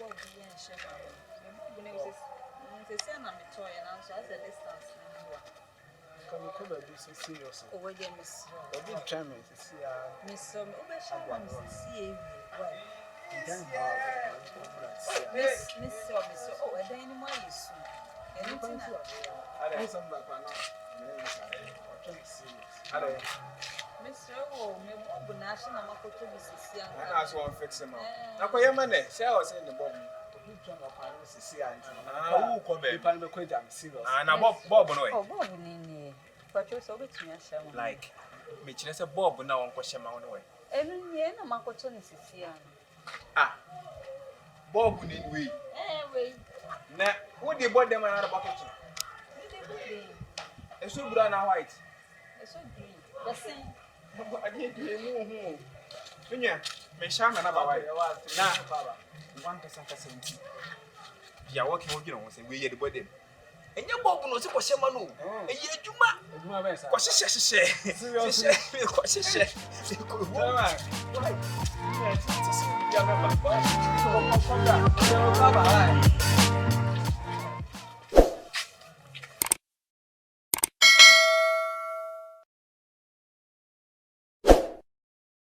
Bob BIAN shema. Bob ne was say na me toy na so as a distance na ho. Come be so serious. O we dey miss. Obi try me see Miss so obe shema miss see well. Miss so oh e dey ni mo yisu. Anything I some back now. I'm serious. Mr. Oh, me Bob na she na makoto bi sisi an. That's one fix him. Na ko yema ne, say I was in the Bob. Obi try na pa no sisi an. Who come be? People be quite serious. Na Bob no. Oh, Bob ni. Pacho so betumi ahia mo. Like me chine say Bob na won ko hema won we. Enu nie na makoto ni sisi an. Ah. Bob ni we. We. Na who dey board them another bucket? Eso brown and white. Eso green. The same. I did mu. Dunya, me shama na ba why. Na 1%. Ya working with you say we hear the body. Enye Bob no si ko hema no. Eye adwuma. Adwuma be sa. Ko hye. Serious. Ko hye. Ko why? Yeah, it's ya me ba. Ko ba.